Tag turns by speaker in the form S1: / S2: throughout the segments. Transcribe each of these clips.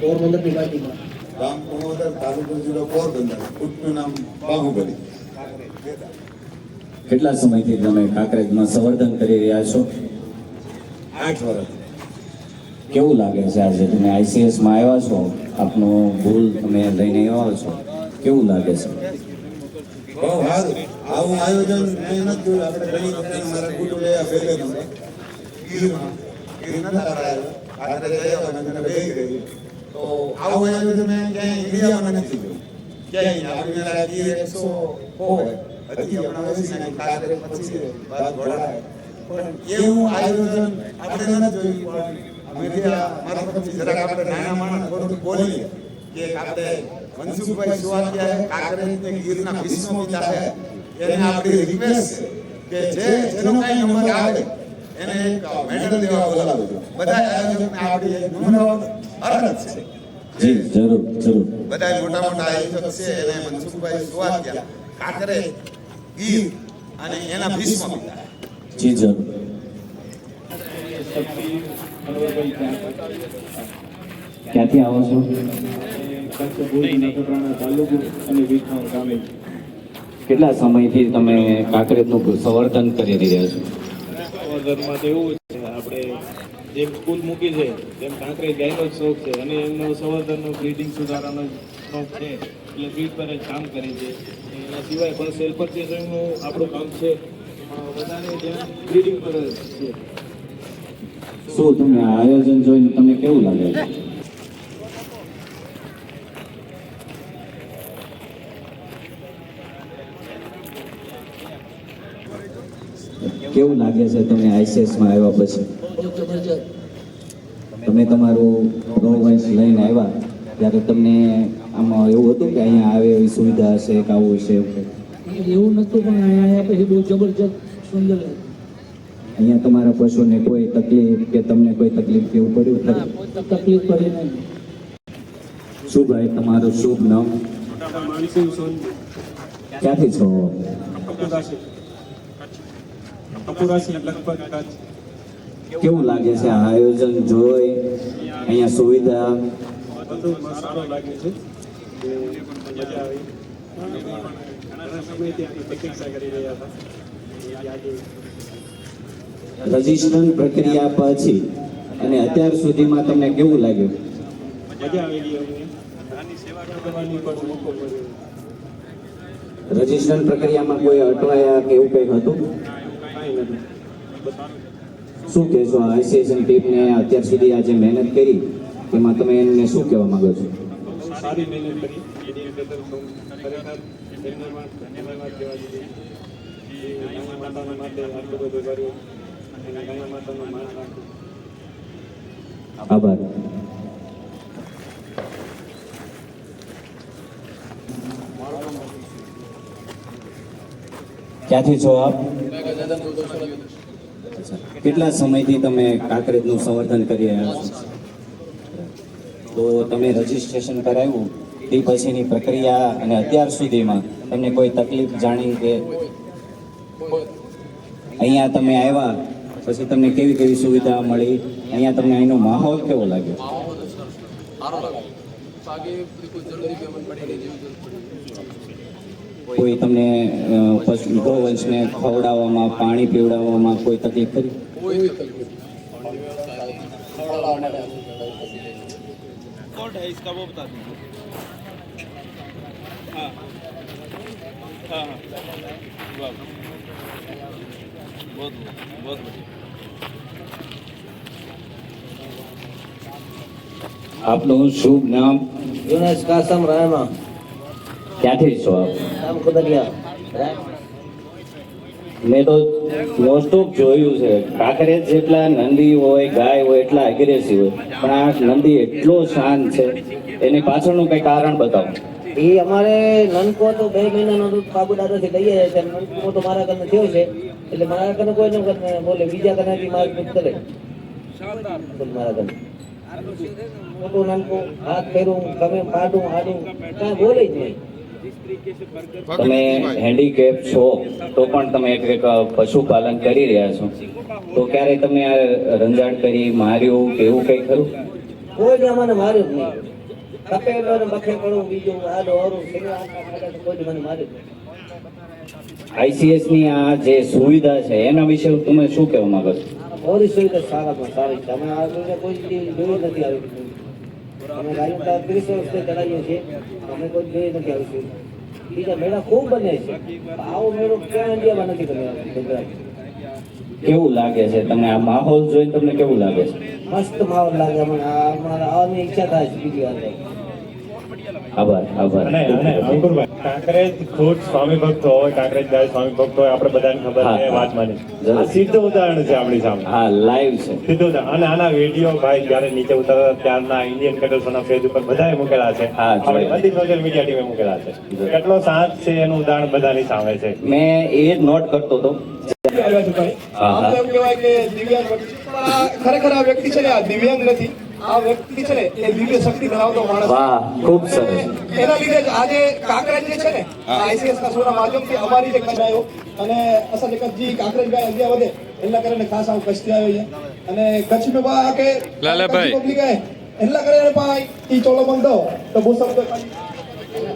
S1: પોરબંદરની બાજુમાં
S2: ગામ કુણોદર, તાલુકો જિલ્લો પોરબંદર, કુટનું નામ બાહુબલી.
S3: કેટલા સમયથી તમે કાંકરેજમાં સંવર્ધન કરી રહ્યા છો?
S2: 8 વર્ષ.
S3: કેવું લાગે છે આજે તમે આઈસીએસમાં આવ્યા છો, આપનો ભૂલ તમે લઈને આવ્યા છો, કેવું લાગે છે?
S2: બહુ સારું. આવું આયોજન મેં નથી જોયું. આપણે ઘણી વખત મારા કુટુંબે ભેગા ગીરમાં ગીર નતા કરાયો આપણે ગયા મને ભેગી ગઈ. તો આવું આયોજન મેં ક્યાંય ઇન્ડિયામાં નથી જોયું. ક્યાંય આપણે ગીર 100 હોય હજી હમણાં ઓછી નાખી કાંકરેજ પછી વાત ઘોડાય. પણ એવું આયોજન આપણે નથી જોયું. પણ મીડિયા મારફતથી જરાક આપણે નાના માણસ થોડુંક બોલીએ કે આપણે મનસુખભાઈ સુવાતિયા કાંકરેજને ગીરના ભીષ્મ પિતા છે, એને આપણી રિક્વેસ્ટ છે કે જેનો કાંઈ નંબર આવે એને એક મેડલ દેવા બોલાવજો. બધા આયોજકને આપણી એક નમ્ર અરજ છે.
S3: જી જરૂર જરૂર.
S2: બધા મોટા મોટા આયોજક છે એને મનસુખભાઈ સુવાતિયા કાંકરેજ ગીર અને એના ભીષ્મ પિતા.
S3: જી જરૂર. ક્યાંથી આવો છો? કેટલા સમયથી તમે કાંકરેજનું સંવર્ધન કરી રહ્યા છો?
S4: સંવર્ધનમાં તો એવું છે, આપણે જેમ સ્કૂલ મૂકી છે તેમ કાંકરેજ ગાયનો જ શોખ છે અને એમનો સંવર્ધનનો બ્રીડિંગ સુધારવાનો શોખ છે, એટલે બ્રીડ પર જ કામ કરે છે. એના સિવાય પણ સેલ્ફ પરચેસિંગનું આપણું કામ છે, વધારે ધ્યાન બ્રીડિંગ પર જ છે.
S3: શું તમને આ આયોજન જોઈને તમને કેવું લાગે છે? કેવું લાગે છે તમને આઈસીએસમાં આવ્યા પછી? તમે તમારું ગૌવંશ લઈને આવ્યા ત્યારે તમને આમાં એવું હતું કે અહીંયા આવે એવી સુવિધા હશે કે આવું હશે?
S1: એવું નતું, પણ અહીંયા પછી બહુ જબરજસ્ત સુંદર.
S3: અહીંયા તમારા પશુને કોઈ તકલીફ કે તમને કોઈ તકલીફ કેવું પડ્યું ખરું?
S1: તકલીફ પડી નહીં.
S3: શું ભાઈ તમારું શુભ નામ? ક્યાંથી છો? કેવું લાગે છે આ આયોજન જોઈ, અહીંયા સુવિધા?
S4: સારો લાગે છે, મજા આવી. ઘણા સમયથી આની પ્રતીક્ષા કરી રહ્યા હતા.
S3: રજીસ્ટ્રેશન પ્રક્રિયા પછી અને અત્યાર સુધીમાં તમને કેવું લાગ્યું?
S4: મજા આવી ગઈ. અમને આની સેવા કરવાની પણ મોકો મળ્યો.
S3: રજીસ્ટ્રેશન પ્રક્રિયામાં કોઈ અટવાયા કે એવું કંઈ હતું?
S4: કાંઈ નથી.
S3: શું કહેશો આઈસીએસની ટીમને અત્યાર સુધી આ જે મહેનત કરી એમાં તમે એમને શું કહેવા માંગો છો?
S4: સારી મહેનત કરી એની અંદર ખરેખર ધન્યવાદ કહેવા જોઈએ. ગાય માતાના માટે આટલું બધું કર્યું અને ગાય માતાનો માન રાખું.
S3: આભાર. ક્યાંથી છો આપ? કેટલા સમયથી તમે કાંકરેજનું સંવર્ધન કરી રહ્યા છો? તો તમે રજીસ્ટ્રેશન કરાવ્યું તે પછીની પ્રક્રિયા અને અત્યાર સુધીમાં તમને કોઈ તકલીફ જાણી કે અહીંયા તમે આવ્યા પછી તમને કેવી કેવી સુવિધા મળી? અહીંયા તમને અહીંનો માહોલ કેવો લાગ્યો? કોઈ તમને ગૌવંશને ખવડાવવામાં, પાણી પીવડાવવામાં કોઈ તકલીફ ખરી?
S4: कौन है इसका वो बता दीजिए. हाँ हाँ हाँ वाह बहुत बहुत बढ़िया.
S3: આપનું શુભ નામ?
S1: યુનેસ કાસમ રાયમા,
S3: ક્યાંથી છો આપ?
S1: નામ કુદરિયા.
S3: મેં તો મોસ્ટ ઓફ જોયું છે કાંકરેજ જેટલા નંદી હોય, ગાય હોય એટલા એગ્રેસિવ હોય, પણ આ નંદી એટલો શાંત છે. એની પાછળનું કઈ કારણ બતાવો.
S1: એ અમારે નનકો તો 2 મહિનાનો દૂધ બાબુ દાદાથી લઈએ છે. નનકો તો મારા ઘરનો થયો છે, એટલે મારા ઘરનો કોઈ ન બોલે, બીજા ઘરનાથી મારે દૂધ કરે મારા ઘર. મોટું નનકો હાથ ફેરું, ગમે પાડું આડું, કાંઈ બોલે જ નહીં.
S3: તમે હેન્ડીકેપ છો તો પણ તમે એક પશુપાલન કરી રહ્યા છો, તો ક્યારેય તમે આ રંજાડ કરી, માર્યું કે એવું કંઈ ખરું?
S1: કોઈને અમને માર્યું જ નહીં. તપેલો ને બખે પડું બીજું આડો અવરું કોઈ મને માર્યું જ નહીં.
S3: આઈસીએસ ની આ જે સુવિધા છે એના વિશે તમે શું કહેવા માંગો છો?
S1: મોરી સુવિધા સારામાં સારી છે. અમે આ સુવિધા કોઈ દી જોઈ નથી આવી. અમે ગાડી 30 વર્ષથી ચલાવીએ છીએ, અમે કોઈ જોઈ નથી આવી સુવિધા. બીજા મેળા ખૂબ બને છે, આવો મેળો ક્યાં ઇન્ડિયામાં નથી બન્યો ગુજરાત.
S3: કેવું લાગે છે તમને આ માહોલ જોઈને? તમને કેવું લાગે છે?
S1: મસ્ત માહોલ લાગે અમને. અમારા આવવાની ઈચ્છા થાય છે બીજી વાર.
S3: આભાર આભાર.
S5: અને અંકુરભાઈ, કાંકરેજ ખુદ સ્વામી ભક્ત હોય, કાંકરેજ જાય સ્વામી ભક્ત હોય, આપણે બધાને ખબર છે
S3: હા.
S5: વાત માની.
S3: જરૂર.
S5: આ સીધું ઉદાહરણ છે આપણી સામે.
S3: હા, લાઈવ છે.
S5: સીધું ઉદાહરણ. અને આના વિડીયો ભાઈ જયારે નીચે ઉતરતા ત્યારના ઇન્ડિયન કેડલ્સના પેજ ઉપર બધાએ મૂકેલા છે.
S3: હા,
S5: આપણી
S3: જોયા.
S5: બધી સોશિયલ મીડિયા ટીમે મૂકેલા છે. કેટલો સાથ છે એનું ઉદાહરણ બધાની સામે છે.
S3: મેં એ જ નોટ કરતો હતો.
S6: આવ્યા છે ભાઈ.
S3: હા,
S6: આમ
S3: હા.
S6: તો એમ કહેવાય કે દિવ્યાંગ વ્યક્તિ, પણ આ ખરેખર આ વ્યક્તિ છે ને, આ દિવ્યાંગ નથી, આ વ્યક્તિ છે ને એ દિવ્ય શક્તિ ધરાવતો માણસ છે.
S3: વાહ, ખૂબ સરસ.
S6: એના લીધે જ આજે કાંકરેજ જે છે ને, આઈસીએસ ના શોના માધ્યમથી અમારી જે કચ્છ આવ્યો અને અસલ કચ્છી કાંકરેજ ભાઈ અગિયા વધે એના કરીને ખાસ આવું કચ્છથી આવ્યો છે. અને કચ્છ में बा आके लालाभाई पब्लिक है એના કરીને ભાઈ ઈ ચોલો બંધો તો બહુ શબ્દ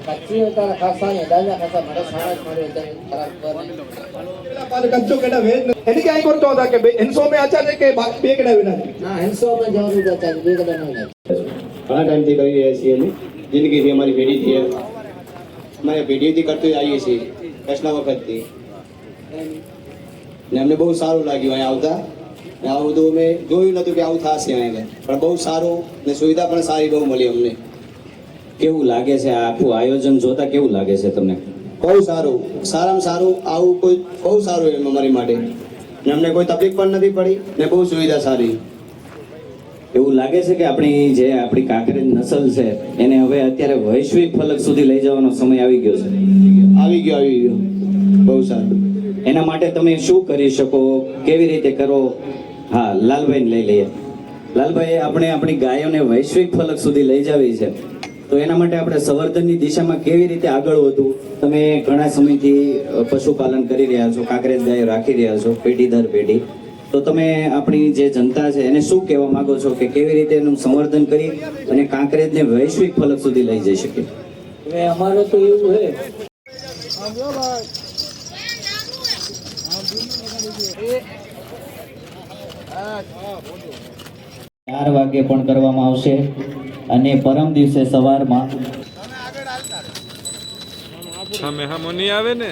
S1: કચ્છી હતા ખાસા ને દાદા ખાસા મારા સારા જ મળ્યો છે ખરાબ
S6: પાછો કચ્ચો કેડા વેજ એની ક્યાં કરતો હતા કે 100 में આચા છે કે બે કેડા વિના
S1: ના 100 માં જવાનું હતા બે કદા ન લાગે.
S7: ઘણા ટાઈમથી કરી રહ્યા છીએ અમે. જિંદગીથી અમારી પેઢીથી અમારી પેઢીથી કરતી આવીએ છીએ કચ્છના વખતથી. ને અમને બહુ સારું લાગ્યું અહીંયા આવતા. ને આવું બધું અમે જોયું નહોતું કે આવું થશે અહીંયા, પણ બહુ સારું ને સુવિધા પણ સારી બહુ મળી અમને.
S3: કેવું લાગે છે આ આખું આયોજન જોતા? કેવું લાગે છે તમને?
S7: બહુ સારું, સારામાં સારું. આવું કોઈ બહુ સારું એમ અમારી માટે. ને અમને કોઈ તકલીફ પણ નથી પડી ને બહુ સુવિધા સારી.
S3: એવું લાગે છે કે આપણી કાંકરેજ નસલ છે એને હવે અત્યારે વૈશ્વિક ફલક સુધી લઈ જવાનો સમય આવી ગયો છે.
S7: આવી ગયો બહુ સારું.
S3: એના માટે તમે શું કરી શકો? કેવી રીતે કરો? હા, લાલભાઈને લઈ લઈએ. લાલભાઈ, આપણે આપણી ગાયોને વૈશ્વિક ફલક સુધી લઈ જવી છે, તો એના માટે આપણે સંવર્ધનની દિશામાં કેવી રીતે આગળ વધવું? તમે ઘણા સમયથી પશુપાલન કરી રહ્યા છો, કાંકરેજ ગાયો રાખી રહ્યા છો પેઢી દર પેઢી, તો તમે આપણી જે જનતા છે એને શું કહેવા માંગો છો કે કેવી રીતે એનું સંવર્ધન કરી અને કાંકરેજને વૈશ્વિક ફલક સુધી લઈ જઈ શકીએ?
S1: હવે અમારું તો એવું છે
S3: 4 વાગ્યે પણ કરવામાં આવશે અને પરમ દિવસે સવારમાં
S8: સામે હામો નહીં આવે ને.